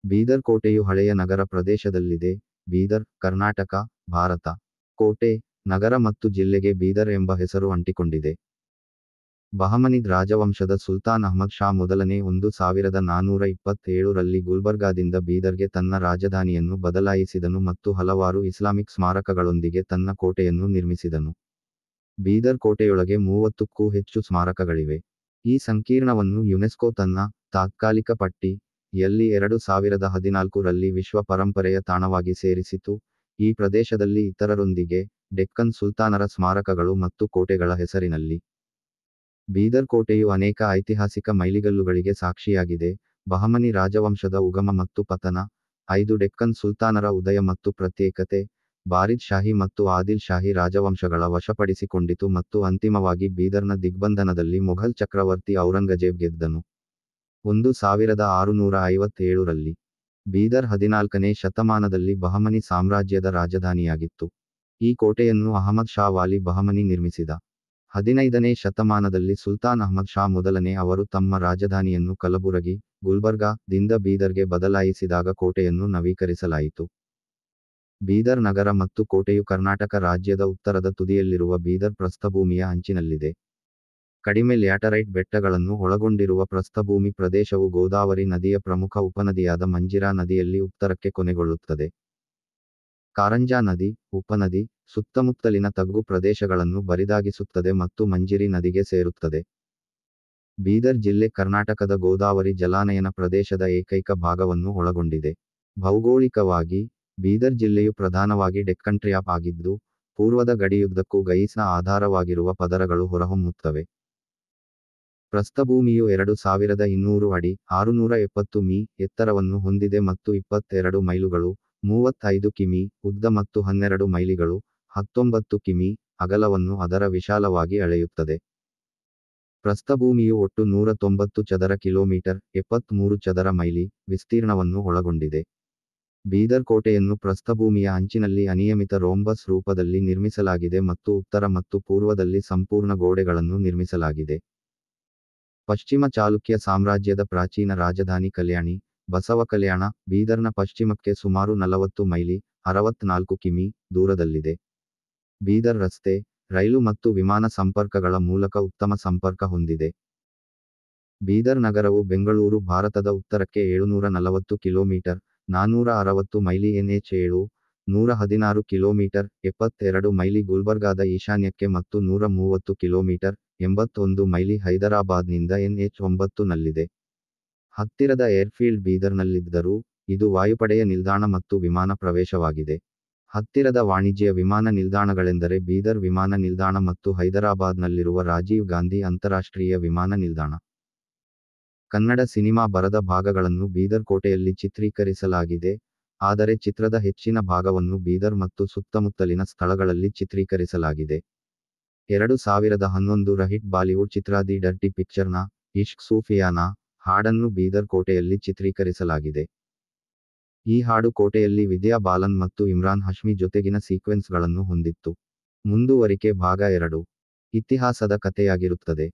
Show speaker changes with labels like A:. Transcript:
A: ಬೀದರ್ ಕೋಟೆಯು ಹಳೆಯ ನಗರ ಪ್ರದೇಶದಲ್ಲಿದೆ. ಬೀದರ್, ಕರ್ನಾಟಕ, ಭಾರತ. ಕೋಟೆ, ನಗರ ಮತ್ತು ಜಿಲ್ಲೆಗೆ ಬೀದರ್ ಎಂಬ ಹೆಸರು ಅಂಟಿಕೊಂಡಿದೆ. ಬಹಮನಿದ್ ರಾಜವಂಶದ ಸುಲ್ತಾನ್ ಅಹ್ಮದ್ ಶಾ ಮೊದಲನೇ 1427 ರಲ್ಲಿ ಗುಲ್ಬರ್ಗಾದಿಂದ ಬೀದರ್ಗೆ ತನ್ನ ರಾಜಧಾನಿಯನ್ನು ಬದಲಾಯಿಸಿದನು ಮತ್ತು ಹಲವಾರು ಇಸ್ಲಾಮಿಕ್ ಸ್ಮಾರಕಗಳೊಂದಿಗೆ ತನ್ನ ಕೋಟೆಯನ್ನು ನಿರ್ಮಿಸಿದನು. ಬೀದರ್ ಕೋಟೆಯೊಳಗೆ 30ಕ್ಕೂ ಹೆಚ್ಚು ಸ್ಮಾರಕಗಳಿವೆ. ಈ ಸಂಕೀರ್ಣವನ್ನು ಯುನೆಸ್ಕೋ ತನ್ನ ತಾತ್ಕಾಲಿಕ ಪಟ್ಟಿ ಯಲ್ಲಿ 2014 ರಲ್ಲಿ ವಿಶ್ವ ಪರಂಪರೆಯ ತಾಣವಾಗಿ ಸೇರಿಸಿತು. ಈ ಪ್ರದೇಶದಲ್ಲಿ ಇತರರೊಂದಿಗೆ ಡೆಕ್ಕನ್ ಸುಲ್ತಾನರ ಸ್ಮಾರಕಗಳು ಮತ್ತು ಕೋಟೆಗಳ ಹೆಸರಿನಲ್ಲಿ. ಬೀದರ್ ಕೋಟೆಯು ಅನೇಕ ಐತಿಹಾಸಿಕ ಮೈಲಿಗಲ್ಲುಗಳಿಗೆ ಸಾಕ್ಷಿಯಾಗಿದೆ. ಬಹಮನಿ ರಾಜವಂಶದ ಉಗಮ ಮತ್ತು ಪತನ, 5 ಡೆಕ್ಕನ್ ಸುಲ್ತಾನರ ಉದಯ ಮತ್ತು ಪ್ರತ್ಯೇಕತೆ, ಬಾರಿದ್ ಶಾಹಿ ಮತ್ತು ಆದಿಲ್ ಶಾಹಿ ರಾಜವಂಶಗಳ ವಶಪಡಿಸಿಕೊಂಡಿತು ಮತ್ತು ಅಂತಿಮವಾಗಿ ಬೀದರ್ನ ದಿಗ್ಬಂಧನದಲ್ಲಿ ಮೊಘಲ್ ಚಕ್ರವರ್ತಿ ಔರಂಗಜೇಬ್ ಗೆದ್ದನು. 1657 ರಲ್ಲಿ. ಬೀದರ್ 14ನೇ ಶತಮಾನದಲ್ಲಿ ಬಹಮನಿ ಸಾಮ್ರಾಜ್ಯದ ರಾಜಧಾನಿಯಾಗಿತ್ತು. ಈ ಕೋಟೆಯನ್ನು ಅಹಮದ್ ಶಾ ವಾಲಿ ಬಹಮನಿ ನಿರ್ಮಿಸಿದ. 15ನೇ ಶತಮಾನದಲ್ಲಿ ಸುಲ್ತಾನ್ ಅಹ್ಮದ್ ಶಾ ಮೊದಲನೇ ಅವರು ತಮ್ಮ ರಾಜಧಾನಿಯನ್ನು ಕಲಬುರಗಿ, ಗುಲ್ಬರ್ಗಾ ದಿಂದ ಬೀದರ್ಗೆ ಬದಲಾಯಿಸಿದಾಗ ಕೋಟೆಯನ್ನು ನವೀಕರಿಸಲಾಯಿತು. ಬೀದರ್ ನಗರ ಮತ್ತು ಕೋಟೆಯು ಕರ್ನಾಟಕ ರಾಜ್ಯದ ಉತ್ತರದ ತುದಿಯಲ್ಲಿರುವ ಬೀದರ್ ಪ್ರಸ್ಥಭೂಮಿಯ ಅಂಚಿನಲ್ಲಿದೆ. ಕಡಿಮೆ ಲ್ಯಾಟರೈಟ್ ಬೆಟ್ಟಗಳನ್ನು ಒಳಗೊಂಡಿರುವ ಪ್ರಸ್ಥಭೂಮಿ ಪ್ರದೇಶವು ಗೋದಾವರಿ ನದಿಯ ಪ್ರಮುಖ ಉಪನದಿಯಾದ ಮಂಜಿರಾ ನದಿಯಲ್ಲಿ ಉತ್ತರಕ್ಕೆ ಕೊನೆಗೊಳ್ಳುತ್ತದೆ. ಕಾರಂಜಾ ನದಿ, ಉಪನದಿ, ಸುತ್ತಮುತ್ತಲಿನ ತಗ್ಗು ಪ್ರದೇಶಗಳನ್ನು ಬರಿದಾಗಿಸುತ್ತದೆ ಮತ್ತು ಮಂಜಿರಿ ನದಿಗೆ ಸೇರುತ್ತದೆ. ಬೀದರ್ ಜಿಲ್ಲೆ ಕರ್ನಾಟಕದ ಗೋದಾವರಿ ಜಲಾನಯನ ಪ್ರದೇಶದ ಏಕೈಕ ಭಾಗವನ್ನು ಒಳಗೊಂಡಿದೆ. ಭೌಗೋಳಿಕವಾಗಿ, ಬೀದರ್ ಜಿಲ್ಲೆಯು ಪ್ರಧಾನವಾಗಿ ಡೆಕ್ಕನ್ ಟ್ರ್ಯಾಪ್ ಆಗಿದ್ದು, ಪೂರ್ವದ ಗಡಿಯುದ್ದಕ್ಕೂ ಗೈಸ್ನ ಆಧಾರವಾಗಿರುವ ಪದರಗಳು ಹೊರಹೊಮ್ಮುತ್ತವೆ. ಪ್ರಸ್ಥಭೂಮಿಯು 2200 ಅಡಿ 670 ಮೀ ಎತ್ತರವನ್ನು ಹೊಂದಿದೆ ಮತ್ತು 22 ಮೈಲುಗಳು 35 ಕಿಮೀ ಉದ್ದ ಮತ್ತು 12 ಮೈಲಿಗಳು 19 ಕಿಮೀ ಅಗಲವನ್ನು ಅದರ ವಿಶಾಲವಾಗಿ ಅಳೆಯುತ್ತದೆ. ಪ್ರಸ್ಥಭೂಮಿಯು ಒಟ್ಟು 190 ಚದರ ಕಿಲೋಮೀಟರ್ 73 ಚದರ ಮೈಲಿ ವಿಸ್ತೀರ್ಣವನ್ನು ಒಳಗೊಂಡಿದೆ. ಬೀದರ್ ಕೋಟೆಯನ್ನು ಪ್ರಸ್ಥಭೂಮಿಯ ಅಂಚಿನಲ್ಲಿ ಅನಿಯಮಿತ ರೋಂಬಸ್ ರೂಪದಲ್ಲಿ ನಿರ್ಮಿಸಲಾಗಿದೆ ಮತ್ತು ಉತ್ತರ ಮತ್ತು ಪೂರ್ವದಲ್ಲಿ ಸಂಪೂರ್ಣ ಗೋಡೆಗಳನ್ನು ನಿರ್ಮಿಸಲಾಗಿದೆ. ಪಶ್ಚಿಮ ಚಾಲುಕ್ಯ ಸಾಮ್ರಾಜ್ಯದ ಪ್ರಾಚೀನ ರಾಜಧಾನಿ ಕಲ್ಯಾಣಿ, ಬಸವ ಕಲ್ಯಾಣ, ಬೀದರ್ನ ಪಶ್ಚಿಮಕ್ಕೆ ಸುಮಾರು 40 ಮೈಲಿ 64 ಕಿಮೀ ದೂರದಲ್ಲಿದೆ. ಬೀದರ್ ರಸ್ತೆ, ರೈಲು ಮತ್ತು ವಿಮಾನ ಸಂಪರ್ಕಗಳ ಮೂಲಕ ಉತ್ತಮ ಸಂಪರ್ಕ ಹೊಂದಿದೆ. ಬೀದರ್ ನಗರವು ಬೆಂಗಳೂರು ಭಾರತದ ಉತ್ತರಕ್ಕೆ 740 ಕಿಲೋಮೀಟರ್ 460 ಮೈಲಿ NH 7, 116 ಕಿಲೋಮೀಟರ್ 72 ಮೈಲಿ ಗುಲ್ಬರ್ಗಾದ ಈಶಾನ್ಯಕ್ಕೆ ಮತ್ತು 130 ಕಿಲೋಮೀಟರ್ 81 ಮೈಲಿ ಹೈದರಾಬಾದ್ನಿಂದ NH 9 ನಲ್ಲಿದೆ. ಹತ್ತಿರದ ಏರ್ಫೀಲ್ಡ್ ಬೀದರ್ನಲ್ಲಿದ್ದರೂ, ಇದು ವಾಯುಪಡೆಯ ನಿಲ್ದಾಣ ಮತ್ತು ವಿಮಾನ ಪ್ರವೇಶವಾಗಿದೆ. ಹತ್ತಿರದ ವಾಣಿಜ್ಯ ವಿಮಾನ ನಿಲ್ದಾಣಗಳೆಂದರೆ ಬೀದರ್ ವಿಮಾನ ನಿಲ್ದಾಣ ಮತ್ತು ಹೈದರಾಬಾದ್ನಲ್ಲಿರುವ ರಾಜೀವ್ ಗಾಂಧಿ ಅಂತಾರಾಷ್ಟ್ರೀಯ ವಿಮಾನ ನಿಲ್ದಾಣ. ಕನ್ನಡ ಸಿನಿಮಾ ಬರದ ಭಾಗಗಳನ್ನು ಬೀದರ್ ಕೋಟೆಯಲ್ಲಿ ಚಿತ್ರೀಕರಿಸಲಾಗಿದೆ, ಆದರೆ ಚಿತ್ರದ ಹೆಚ್ಚಿನ ಭಾಗವನ್ನು ಬೀದರ್ ಮತ್ತು ಸುತ್ತಮುತ್ತಲಿನ ಸ್ಥಳಗಳಲ್ಲಿ ಚಿತ್ರೀಕರಿಸಲಾಗಿದೆ. 2011 ರ ಹಿಟ್ ಬಾಲಿವುಡ್ ಚಿತ್ರ ದಿ ಡರ್ಟಿ ಪಿಕ್ಚರ್ನ ಇಶ್ಕ್ ಸೂಫಿಯಾನಾ ಹಾಡನ್ನು ಬೀದರ್ ಕೋಟೆಯಲ್ಲಿ ಚಿತ್ರೀಕರಿಸಲಾಗಿದೆ. ಈ ಹಾಡು ಕೋಟೆಯಲ್ಲಿ ವಿದ್ಯಾ ಬಾಲನ್ ಮತ್ತು ಇಮ್ರಾನ್ ಹಶ್ಮಿ ಜೊತೆಗಿನ ಸೀಕ್ವೆನ್ಸ್ಗಳನ್ನು ಹೊಂದಿತ್ತು. ಮುಂದುವರಿಕೆ ಭಾಗ 2 ಇತಿಹಾಸದ ಕಥೆಯಾಗಿರುತ್ತದೆ.